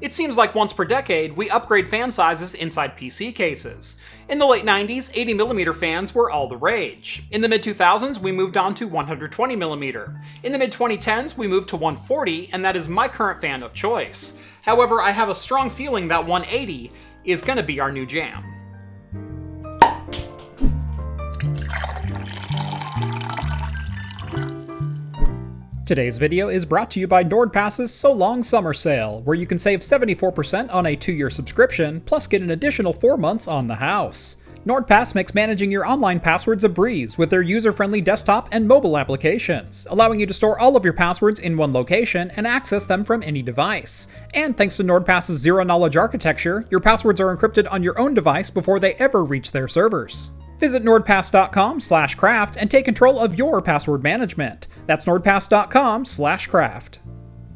It seems like once per decade, we upgrade fan sizes inside PC cases. In the late 90s, 80mm fans were all the rage. In the mid-2000s, we moved on to 120mm. In the mid-2010s, we moved to 140, and that is my current fan of choice. However, I have a strong feeling that 180 is gonna be our new jam. Today's video is brought to you by NordPass's So Long Summer Sale, where you can save 74% on a 2-year subscription, plus get an additional 4 months on the house. NordPass makes managing your online passwords a breeze with their user-friendly desktop and mobile applications, allowing you to store all of your passwords in one location and access them from any device. And thanks to NordPass's zero-knowledge architecture, your passwords are encrypted on your own device before they ever reach their servers. Visit nordpass.com/craft and take control of your password management. That's nordpass.com/craft.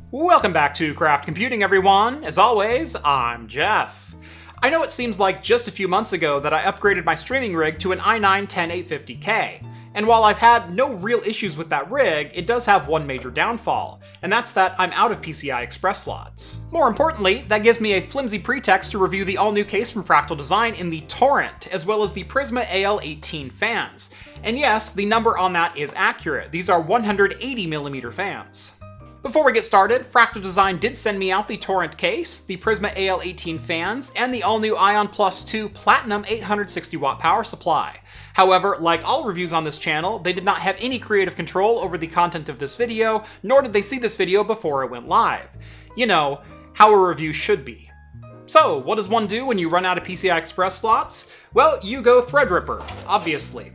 Welcome back to Craft Computing, everyone. As always, I'm Jeff. I know it seems like just a few months ago that I upgraded my streaming rig to an i9-10850K. And while I've had no real issues with that rig, it does have one major downfall, and that's that I'm out of PCI Express slots. More importantly, that gives me a flimsy pretext to review the all-new case from Fractal Design in the Torrent, as well as the Prisma AL-18 fans. And yes, the number on that is accurate. These are 180mm fans. Before we get started, Fractal Design did send me out the Torrent case, the Prisma AL-18 fans, and the all-new Ion Plus 2 Platinum 860-watt power supply. However, like all reviews on this channel, they did not have any creative control over the content of this video, nor did they see this video before it went live. You know, how a review should be. So, what does one do when you run out of PCI Express slots? Well, you go Threadripper, obviously.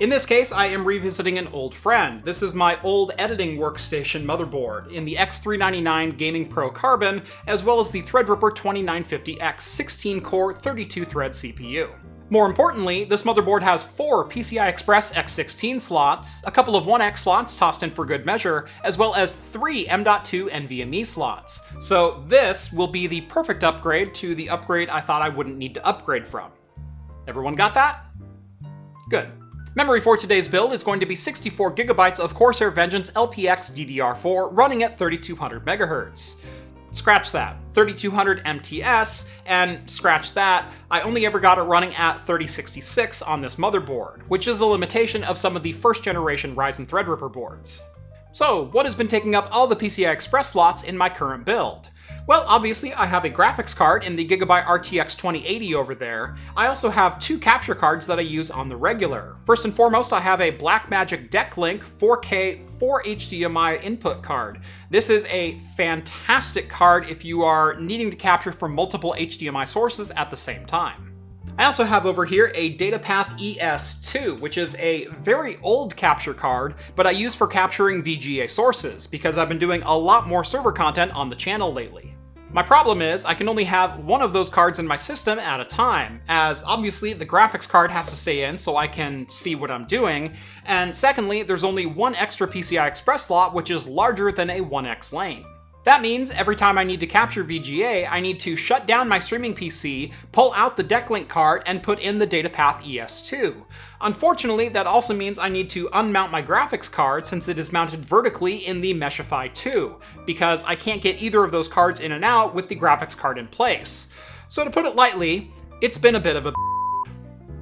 In this case, I am revisiting an old friend. This is my old editing workstation motherboard in the X399 Gaming Pro Carbon, as well as the Threadripper 2950X 16-core 32-thread CPU. More importantly, this motherboard has 4 PCI Express X16 slots, a couple of 1X slots tossed in for good measure, as well as 3 M.2 NVMe slots. So this will be the perfect upgrade to the upgrade I thought I wouldn't need to upgrade from. Everyone got that? Good. Memory for today's build is going to be 64GB of Corsair Vengeance LPX DDR4 running at 3200 MHz. Scratch that, 3200 MTS, and scratch that, I only ever got it running at 3066 on this motherboard, which is a limitation of some of the first generation Ryzen Threadripper boards. So, what has been taking up all the PCI Express slots in my current build? Well, obviously I have a graphics card in the Gigabyte RTX 2080 over there. I also have 2 capture cards that I use on the regular. First and foremost, I have a Blackmagic DeckLink 4K 4 HDMI input card. This is a fantastic card if you are needing to capture from multiple HDMI sources at the same time. I also have over here a DataPath ES2, which is a very old capture card, but I use for capturing VGA sources, because I've been doing a lot more server content on the channel lately. My problem is, I can only have one of those cards in my system at a time, as obviously the graphics card has to stay in so I can see what I'm doing, and secondly, there's only one extra PCI Express slot which is larger than a 1X lane. That means every time I need to capture VGA, I need to shut down my streaming PC, pull out the DeckLink card, and put in the DataPath ES2. Unfortunately, that also means I need to unmount my graphics card since it is mounted vertically in the Meshify 2, because I can't get either of those cards in and out with the graphics card in place. So to put it lightly, it's been a bit of a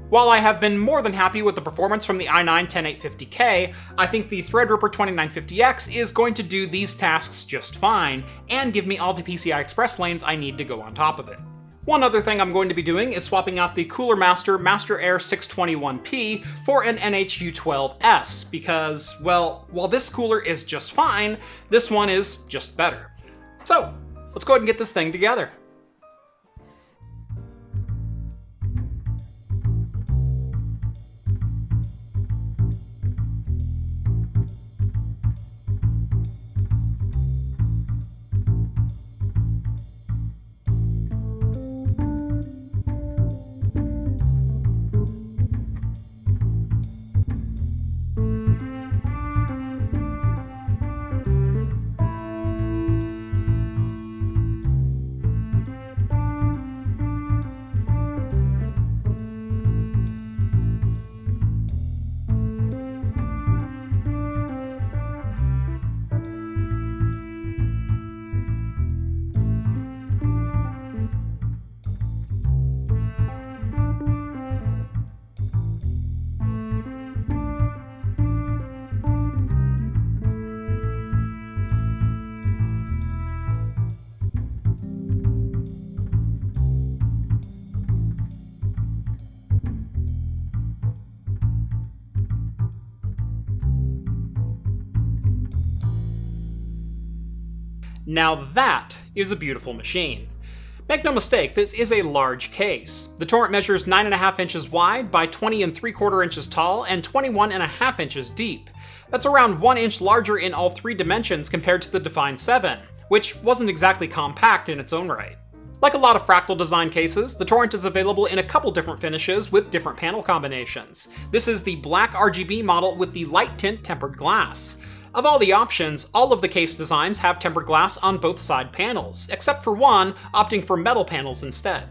While I have been more than happy with the performance from the i9-10850K, I think the Threadripper 2950X is going to do these tasks just fine, and give me all the PCI Express lanes I need to go on top of it. One other thing I'm going to be doing is swapping out the Cooler Master Master Air 621P for an NH-U12S, because, well, while this cooler is just fine, this one is just better. So, let's go ahead and get this thing together. Now that is a beautiful machine. Make no mistake, this is a large case. The Torrent measures 9.5 inches wide by 20.75 inches tall and 21.5 inches deep. That's around 1 inch larger in all 3 dimensions compared to the Define 7, which wasn't exactly compact in its own right. Like a lot of Fractal Design cases, the Torrent is available in a couple different finishes with different panel combinations. This is the black RGB model with the light tint tempered glass. Of all the options, all of the case designs have tempered glass on both side panels, except for one opting for metal panels instead.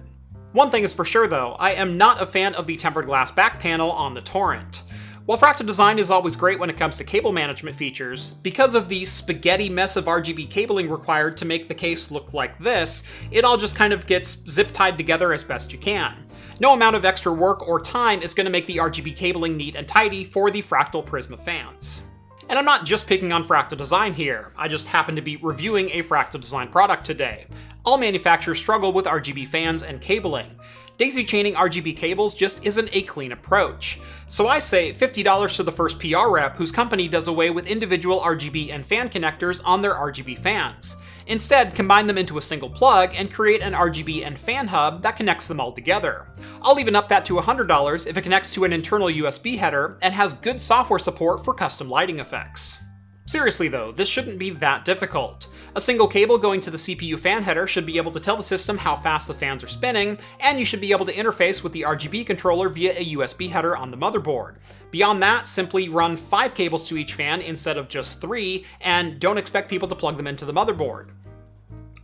One thing is for sure though, I am not a fan of the tempered glass back panel on the Torrent. While Fractal Design is always great when it comes to cable management features, because of the spaghetti mess of RGB cabling required to make the case look like this, it all just kind of gets zip-tied together as best you can. No amount of extra work or time is going to make the RGB cabling neat and tidy for the Fractal Prisma fans. And I'm not just picking on Fractal Design here, I just happen to be reviewing a Fractal Design product today. All manufacturers struggle with RGB fans and cabling. Daisy chaining RGB cables just isn't a clean approach. So I say $50 to the first PR rep whose company does away with individual RGB and fan connectors on their RGB fans. Instead, combine them into a single plug and create an RGB and fan hub that connects them all together. I'll even up that to $100 if it connects to an internal USB header and has good software support for custom lighting effects. Seriously though, this shouldn't be that difficult. A single cable going to the CPU fan header should be able to tell the system how fast the fans are spinning, and you should be able to interface with the RGB controller via a USB header on the motherboard. Beyond that, simply run 5 cables to each fan instead of just 3, and don't expect people to plug them into the motherboard.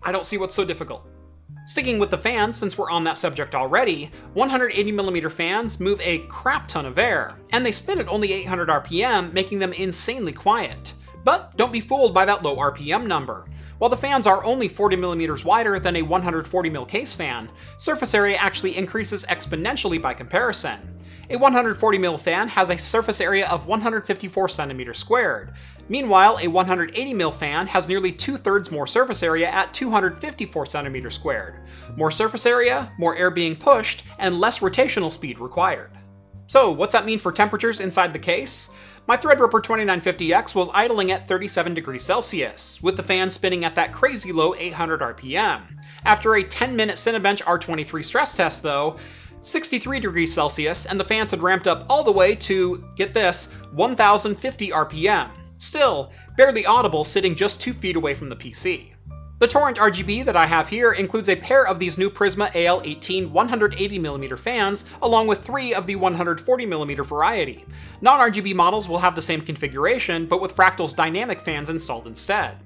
I don't see what's so difficult. Sticking with the fans, since we're on that subject already, 180mm fans move a crap ton of air, and they spin at only 800 RPM, making them insanely quiet. But don't be fooled by that low RPM number. While the fans are only 40mm wider than a 140mm case fan, surface area actually increases exponentially by comparison. A 140mm fan has a surface area of 154 centimeters squared. Meanwhile, a 180mm fan has nearly 2/3 more surface area at 254 centimeters squared. More surface area, more air being pushed, and less rotational speed required. So what's that mean for temperatures inside the case? My Threadripper 2950X was idling at 37 degrees Celsius, with the fan spinning at that crazy low 800 RPM. After a 10-minute Cinebench R23 stress test though, 63 degrees Celsius, and the fans had ramped up all the way to, get this, 1050 RPM. Still, barely audible sitting just 2 feet away from the PC. The Torrent RGB that I have here includes a pair of these new Prisma AL-18 180mm fans, along with 3 of the 140mm variety. Non-RGB models will have the same configuration, but with Fractal's dynamic fans installed instead.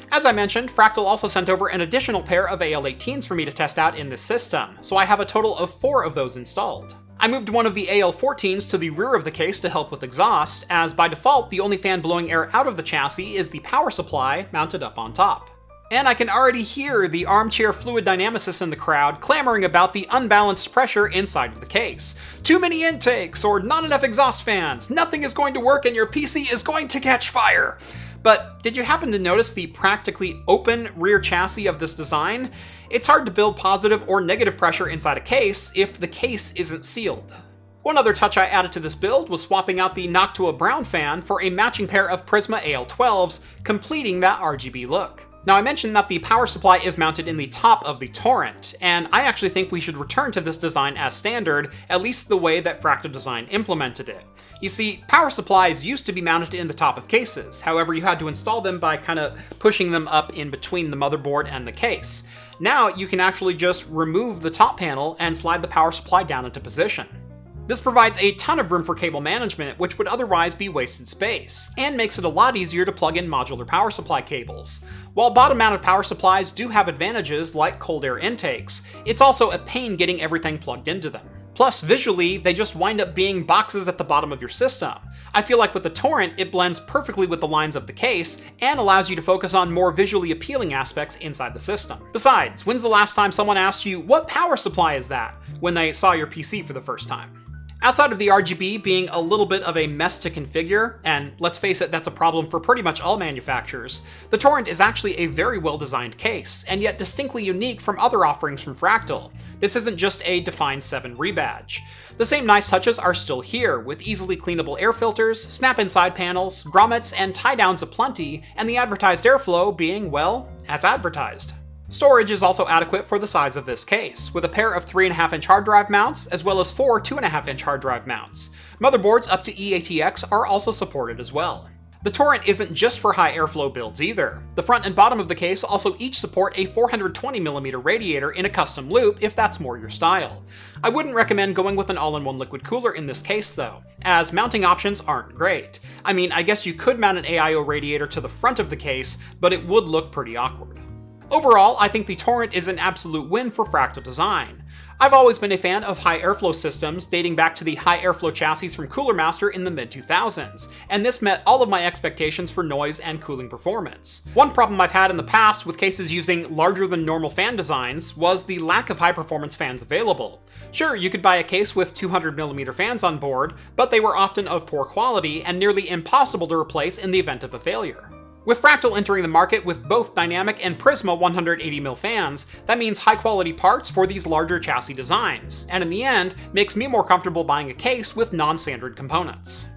As I mentioned, Fractal also sent over an additional pair of AL-18s for me to test out in this system, so I have a total of 4 of those installed. I moved one of the AL-14s to the rear of the case to help with exhaust, as by default the only fan blowing air out of the chassis is the power supply mounted up on top. And I can already hear the armchair fluid dynamicists in the crowd clamoring about the unbalanced pressure inside of the case. Too many intakes, or not enough exhaust fans, nothing is going to work and your PC is going to catch fire! But did you happen to notice the practically open rear chassis of this design? It's hard to build positive or negative pressure inside a case if the case isn't sealed. One other touch I added to this build was swapping out the Noctua Brown fan for a matching pair of Prisma AL-12s, completing that RGB look. Now I mentioned that the power supply is mounted in the top of the Torrent, and I actually think we should return to this design as standard, at least the way that Fractal Design implemented it. You see, power supplies used to be mounted in the top of cases, however you had to install them by kind of pushing them up in between the motherboard and the case. Now you can actually just remove the top panel and slide the power supply down into position. This provides a ton of room for cable management, which would otherwise be wasted space, and makes it a lot easier to plug in modular power supply cables. While bottom-mounted power supplies do have advantages like cold air intakes, it's also a pain getting everything plugged into them. Plus, visually, they just wind up being boxes at the bottom of your system. I feel like with the Torrent, it blends perfectly with the lines of the case, and allows you to focus on more visually appealing aspects inside the system. Besides, when's the last time someone asked you, "What power supply is that?" when they saw your PC for the first time? Outside of the RGB being a little bit of a mess to configure, and let's face it, that's a problem for pretty much all manufacturers, the Torrent is actually a very well-designed case, and yet distinctly unique from other offerings from Fractal. This isn't just a Define 7 rebadge. The same nice touches are still here, with easily cleanable air filters, snap-in side panels, grommets and tie-downs aplenty, and the advertised airflow being, well, as advertised. Storage is also adequate for the size of this case, with a pair of 3.5-inch hard drive mounts, as well as 4 2.5-inch hard drive mounts. Motherboards up to eATX are also supported as well. The Torrent isn't just for high airflow builds either. The front and bottom of the case also each support a 420mm radiator in a custom loop if that's more your style. I wouldn't recommend going with an all-in-one liquid cooler in this case though, as mounting options aren't great. I mean, I guess you could mount an AIO radiator to the front of the case, but it would look pretty awkward. Overall, I think the Torrent is an absolute win for Fractal Design. I've always been a fan of high airflow systems, dating back to the high airflow chassis from Cooler Master in the mid-2000s, and this met all of my expectations for noise and cooling performance. One problem I've had in the past with cases using larger than normal fan designs was the lack of high performance fans available. Sure, you could buy a case with 200mm fans on board, but they were often of poor quality and nearly impossible to replace in the event of a failure. With Fractal entering the market with both dynamic and Prisma 180mm fans, that means high-quality parts for these larger chassis designs, and in the end, makes me more comfortable buying a case with non-standard components.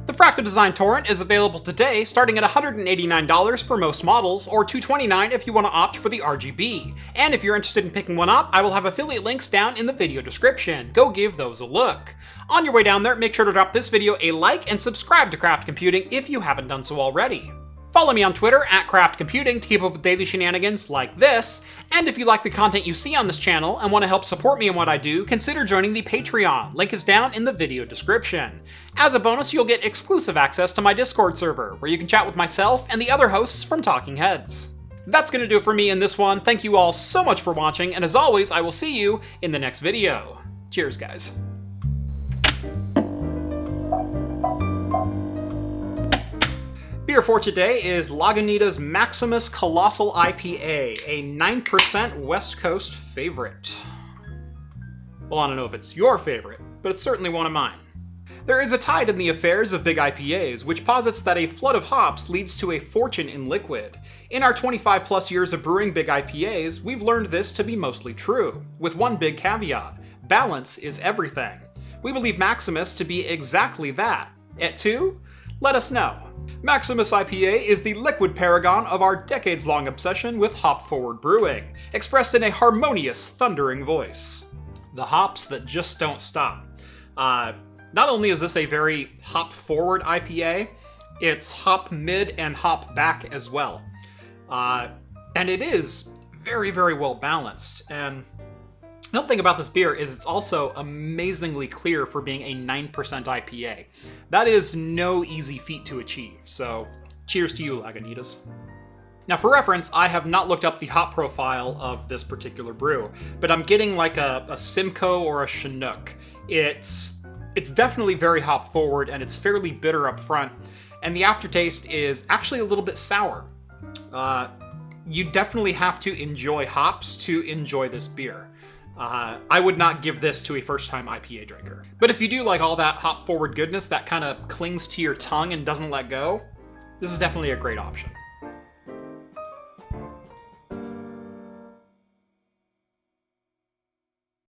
The Fractal Design Torrent is available today starting at $189 for most models, or $229 if you want to opt for the RGB. And if you're interested in picking one up, I will have affiliate links down in the video description. Go give those a look. On your way down there, make sure to drop this video a like and subscribe to Craft Computing if you haven't done so already. Follow me on Twitter at Craft Computing to keep up with daily shenanigans like this, and if you like the content you see on this channel and want to help support me in what I do, consider joining the Patreon. Link is down in the video description. As a bonus, you'll get exclusive access to my Discord server, where you can chat with myself and the other hosts from Talking Heads. That's gonna do it for me in this one. Thank you all so much for watching, and as always, I will see you in the next video. Cheers, guys. Beer for today is Lagunitas Maximus Colossal IPA, a 9% West Coast favorite. Well, I don't know if it's your favorite, but it's certainly one of mine. There is a tide in the affairs of big IPAs, which posits that a flood of hops leads to a fortune in liquid. In our 25 plus years of brewing big IPAs, we've learned this to be mostly true, with one big caveat: balance is everything. We believe Maximus to be exactly that. At 2? Let us know. Maximus IPA is the liquid paragon of our decades-long obsession with hop-forward brewing, expressed in a harmonious, thundering voice. The hops that just don't stop. Not only is this a very hop-forward IPA, it's hop-mid and hop-back as well. And it is very, very well balanced. And another thing about this beer is it's also amazingly clear for being a 9% IPA. That is no easy feat to achieve, so cheers to you, Lagunitas. Now for reference, I have not looked up the hop profile of this particular brew, but I'm getting like a Simcoe or a Chinook. It's definitely very hop forward and it's fairly bitter up front, and the aftertaste is actually a little bit sour. You definitely have to enjoy hops to enjoy this beer. I would not give this to a first-time IPA drinker. But if you do like all that hop-forward goodness that kind of clings to your tongue and doesn't let go, this is definitely a great option.